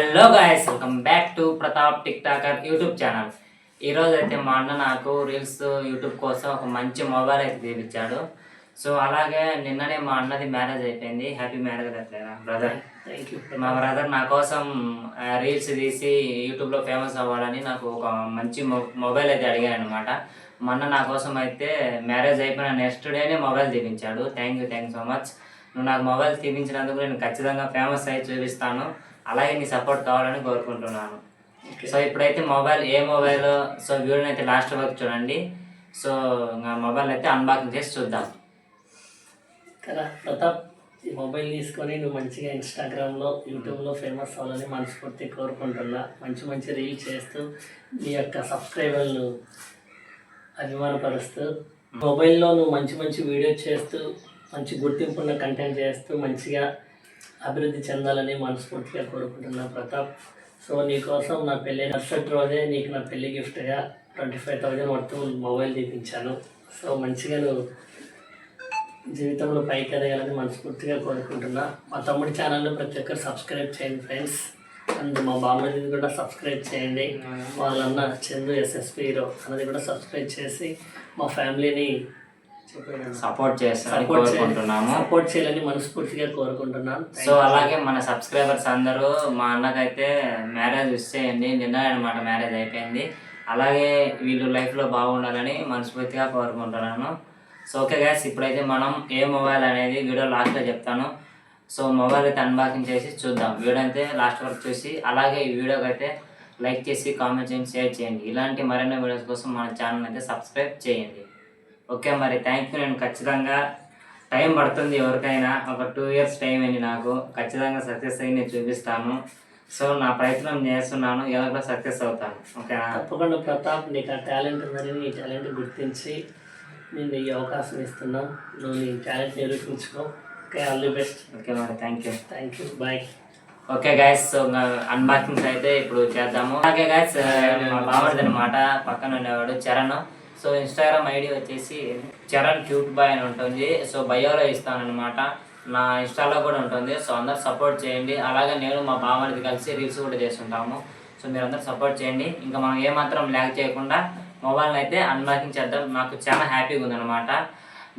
Hello guys, welcome back to Pratap tick talker YouTube channel. ఈరోజు అయితే మా అన్న నాకు రీల్స్ యూట్యూబ్ కోసం ఒక మంచి మొబైల్ అయితే తీపిచ్చాడు. సో అలాగే నిన్ననే మా అన్నది మ్యారేజ్ అయిపోయింది. హ్యాపీ మ్యారేజ్ అయిపోయారా బ్రదర్? Thank you. మా బ్రదర్ నా కోసం రీల్స్ తీసి యూట్యూబ్లో ఫేమస్ అవ్వాలని నాకు ఒక మంచి మొబైల్ అయితే అడిగాను అనమాట. మా అన్న నా కోసం అయితే మ్యారేజ్ అయిపోయిన నెక్స్ట్ డేనే మొబైల్ తీపించాడు. Thank you so much. నువ్వు నాకు మొబైల్ తీపించినందుకు నేను ఖచ్చితంగా ఫేమస్ అయ్యి చూపిస్తాను. అలాగే నీ సపోర్ట్ కావాలని కోరుకుంటున్నాను. సో ఇప్పుడైతే ఏ మొబైల్ సో వీడియోని అయితే లాస్ట్ వరకు చూడండి. సో మొబైల్ అయితే అన్బాక్సింగ్ చేసి చూద్దాం కదా. ప్రతాప్, ఈ మొబైల్ తీసుకొని నువ్వు మంచిగా ఇన్స్టాగ్రామ్లో యూట్యూబ్లో ఫేమస్ అవ్వాలని మనస్ఫూర్తి కోరుకుంటున్నా. మంచి మంచి రీల్స్ చేస్తూ నీ యొక్క సబ్స్క్రైబర్లు అభిమానపరుస్తూ మొబైల్లో నువ్వు మంచి మంచి వీడియోస్ చేస్తూ మంచి గుర్తింపు ఉన్న కంటెంట్ చేస్తూ మంచిగా అభివృద్ధి చెందాలని మనస్ఫూర్తిగా కోరుకుంటున్నా ప్రతాప్. సో నీకోసం నా పెళ్ళి మరుసటి రోజే నీకు నా పెళ్లి గిఫ్ట్గా 25,000 మొత్తం మొబైల్ తీపించాను. సో మంచిగా నువ్వు జీవితంలో పైకి ఎదగాలని మనస్ఫూర్తిగా కోరుకుంటున్నా. మా తమ్ముడి ఛానల్లో ప్రతి ఒక్కరు సబ్స్క్రైబ్ చేయండి ఫ్రెండ్స్. అండ్ మా బామ్మది కూడా సబ్స్క్రైబ్ చేయండి. వాళ్ళన్న చందు ఎస్ఎస్పి హీరో అన్నది కూడా సబ్స్క్రైబ్ చేసి మా ఫ్యామిలీని సపోర్ట్ కోరుకుంటున్నాము. సపోర్ట్ చేయాలని మనస్ఫూర్తిగా కోరుకుంటున్నాను. సో అలాగే మన సబ్స్క్రైబర్స్ అందరూ మా అన్నకైతే మ్యారేజ్ విష్ చేయండి. నిన్న అనమాట మ్యారేజ్ అయిపోయింది. అలాగే వీళ్ళు లైఫ్లో బాగుండాలని మనస్ఫూర్తిగా కోరుకుంటున్నాను. సో ఓకే గైస్, ఇప్పుడైతే మనం ఏ మొబైల్ అనేది వీడియో లాస్ట్లో చెప్తాను. సో మొబైల్ అయితే అన్బాక్సింగ్ చేసి చూద్దాం. వీడియో అయితే లాస్ట్ వరకు చూసి అలాగే ఈ వీడియోకి అయితే లైక్ చేసి కామెంట్ చేయండి, షేర్ చేయండి. ఇలాంటి మరిన్ని వీడియోస్ కోసం మన ఛానల్ అయితే సబ్స్క్రైబ్ చేయండి. ఓకే మరి థ్యాంక్ యూ. నేను ఖచ్చితంగా టైం పడుతుంది ఎవరికైనా, ఒక 2 years టైం అయింది నాకు. ఖచ్చితంగా సక్సెస్ అయ్యి నేను చూపిస్తాను. సో నా ప్రయత్నం చేస్తున్నాను, ఎలా సక్సెస్ అవుతాను. ఓకేనా? తప్పకుండా ప్రతాప్, నీకు ఆ టాలెంట్ ఉందని నీ టాలెంట్ గుర్తించి నేను ఈ అవకాశం ఇస్తున్నాం. నువ్వు నీ టాలెంట్ నిరూపించుకో. Okay, all the best. Okay మరి thank you. Bye. Okay guys, so unboxings అయితే ఇప్పుడు చేద్దాము. ఓకే గైస్, మా బావడిది అనమాట, పక్కన ఉండేవాడు చరణ్. సో ఇన్స్టాగ్రామ్ ఐడి వచ్చేసి చరణ్ క్యూట్ బాయ్ అని ఉంటుంది. సో బయోలో ఇస్తానమాట, నా ఇన్స్టాలో కూడా ఉంటుంది. సో అందరు సపోర్ట్ చేయండి. అలాగే నేను మా బావడిది కలిసి రీల్స్ కూడా చేస్తుంటాము. సో మీరు అందరు సపోర్ట్ చేయండి. ఇంకా మనం ఏమాత్రం ల్యాగ్ చేయకుండా మొబైల్ని అయితే అన్బాక్సింగ్ చేద్దాం. నాకు చాలా హ్యాపీగా ఉందన్నమాట.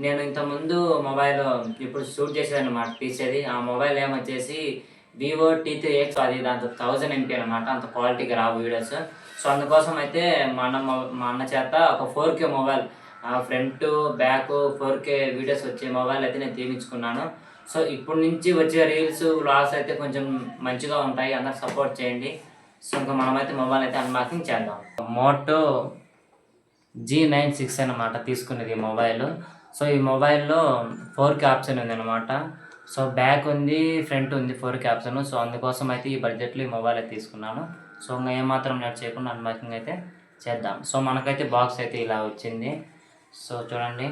నేను ఇంతకుముందు మొబైల్ ఇప్పుడు షూట్ చేసేదన్నమాట, తీసేది. ఆ మొబైల్ ఏమొచ్చేసి వివో T3X, అది దాంతో 1000 MP అనమాట. అంత క్వాలిటీగా రావు వీడియోస్. సో అందుకోసం అయితే మా అన్న చేత ఒక 4K mobile, front back 4K videos వచ్చే మొబైల్ అయితే నేను తీపించుకున్నాను. సో ఇప్పటి నుంచి వచ్చే రీల్స్ వ్లాగ్స్ అయితే కొంచెం మంచిగా ఉంటాయి. అందరు సపోర్ట్ చేయండి. సో ఇంకా మనమైతే మొబైల్ అయితే అన్బాక్సింగ్ చేద్దాం. మోటో G96 అనమాట తీసుకునేది ఈ మొబైల్. సో ఈ మొబైల్లో 4K ఆప్షన్ ఉంది అనమాట. సో బ్యాక్ ఉంది, ఫ్రంట్ ఉంది, 4K ఆప్షన్. సో అందుకోసం అయితే ఈ బడ్జెట్లో ఈ మొబైల్ అయితే తీసుకున్నాను. సో ఇంకా ఏమాత్రం నెట్ చేయకుండా అన్బాక్సింగ్ అయితే చేద్దాం. సో మనకైతే బాక్స్ అయితే ఇలా వచ్చింది. సో చూడండి.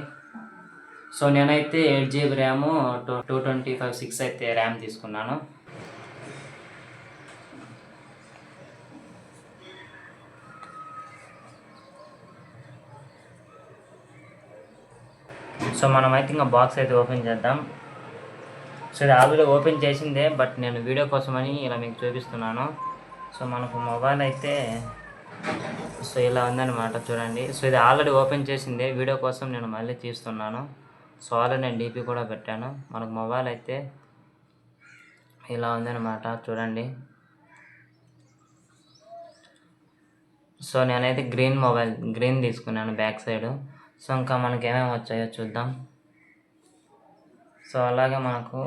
సో నేనైతే 8GB ర్యామ్, 225/6 అయితే ర్యామ్ తీసుకున్నాను. సో మనమైతే ఇంకా బాక్స్ అయితే ఓపెన్ చేద్దాం. సో ఇది ఆల్రెడీ ఓపెన్ చేసిందే, బట్ నేను వీడియో కోసమని ఇలా మీకు చూపిస్తున్నాను. సో మనకు మొబైల్ అయితే సో ఇలా ఉందన్నమాట, చూడండి. సో ఇది ఆల్రెడీ ఓపెన్ చేసిందే, వీడియో కోసం నేను మళ్ళీ తీస్తున్నాను. సో ఆల్రెడీ నేను DP కూడా పెట్టాను. మనకు మొబైల్ అయితే ఇలా ఉందన్నమాట, చూడండి. సో నేనైతే గ్రీన్ తీసుకున్నాను బ్యాక్ సైడ్. సో ఇంకా మనకి ఏమేమి వచ్చాయో చూద్దాం. సో అలాగే మనకు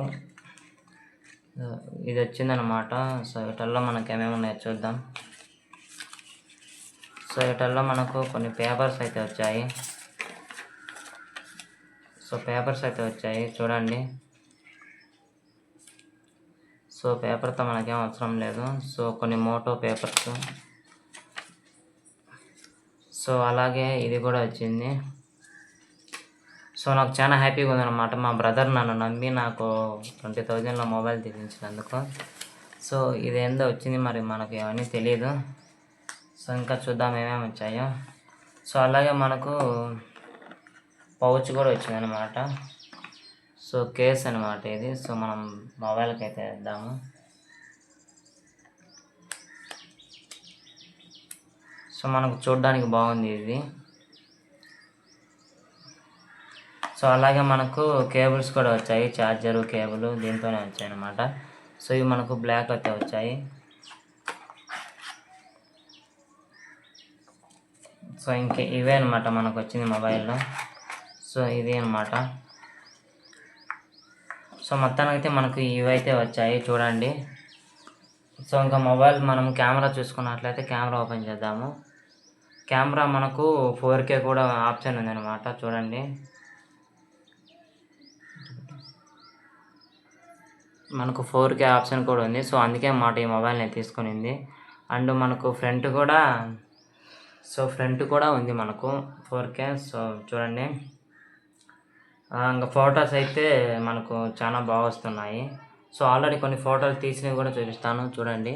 ఇది వచ్చిందనమాట. సో వీటిల్లో మనకు ఏమేమి ఉన్నాయో చూద్దాం. సో వీటిల్లో మనకు కొన్ని పేపర్స్ అయితే వచ్చాయి. చూడండి. సో పేపర్తో మనకేం అవసరం లేదు. సో కొన్ని మోటో పేపర్స్. సో అలాగే ఇది కూడా వచ్చింది. సో నాకు చాలా హ్యాపీగా ఉందన్నమాట. మా బ్రదర్ నన్ను నమ్మి నాకు 20,000లో మొబైల్ తీపించినందుకు. సో ఇదేందో వచ్చింది, మరి మనకు ఏమని తెలియదు. సో ఇంకా చూద్దాం ఏమేమి వచ్చాయో. సో అలాగే మనకు పౌచ్ కూడా వచ్చిందనమాట. సో కేస్ అనమాట ఇది. సో మనం మొబైల్కి అయితే వేద్దాము. సో మనకు చూడడానికి బాగుంది ఇది. సో అలాగే మనకు కేబుల్స్ కూడా వచ్చాయి, ఛార్జరు కేబుల్ దీంతోనే వచ్చాయి అన్నమాట. సో ఇవి మనకు బ్లాక్ అయితే వచ్చాయి. సో ఇంక ఇవే అనమాట మనకు వచ్చింది మొబైల్లో. సో ఇది అనమాట. సో మొత్తానికైతే మనకు ఇవైతే వచ్చాయి చూడండి. సో ఇంకా మొబైల్ మనం కెమెరా చూసుకున్నట్లయితే కెమెరా ఓపెన్ చేద్దాము. కెమెరా మనకు 4K కూడా ఆప్షన్ ఉందన్నమాట చూడండి. మనకు 4K ఆప్షన్ కూడా ఉంది. సో అందుకే మాట ఈ మొబైల్ నేను తీసుకునింది. అండ్ మనకు ఫ్రంట్ కూడా ఉంది మనకు 4K. సో చూడండి, ఇంకా ఫొటోస్ అయితే మనకు చాలా బాగా వస్తున్నాయి. సో ఆల్రెడీ కొన్ని ఫోటోలు తీసినవి కూడా చూపిస్తాను చూడండి.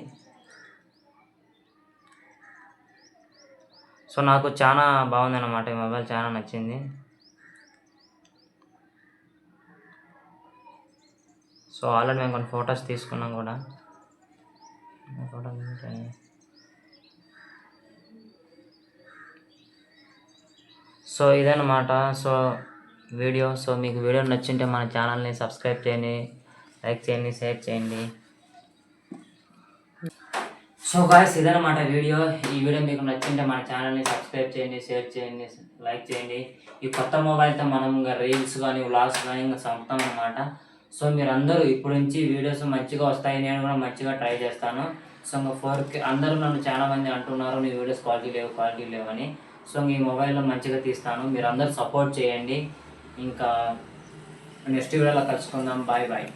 సో నాకు చాలా బాగుందన్నమాట, ఈ మొబైల్ చాలా నచ్చింది. సో ఆల్రెడీ మేము కొన్ని ఫొటోస్ తీసుకున్నాం కూడా. సో ఇదన్నమాట సో వీడియో. సో మీకు వీడియో నచ్చింటే మన ఛానల్ని సబ్స్క్రైబ్ చేయండి, లైక్ చేయండి, షేర్ చేయండి. సో గాయ్స్ ఇదన్నమాట వీడియో. ఈ వీడియో మీకు నచ్చింటే మన ఛానల్ని సబ్స్క్రైబ్ చేయండి, షేర్ చేయండి, లైక్ చేయండి. ఈ కొత్త మొబైల్తో మనం ఇంకా రీల్స్ కానీ వ్లాగ్స్ కానీ ఇంకా చంపుతాం అన్నమాట. సో మీరందరూ ఇప్పుడు నుంచి వీడియోస్ మంచిగా వస్తాయి, నేను కూడా మంచిగా ట్రై చేస్తాను. సో ఇంకా 4K అందరూ నన్ను చాలామంది అంటున్నారు నీ వీడియోస్ క్వాలిటీ లేవు అని. సో ఈ మొబైల్లో మంచిగా తీస్తాను, మీరు అందరూ సపోర్ట్ చేయండి. ఇంకా నెక్స్ట్ వీడియోలో కలుసుకుందాం. Bye bye.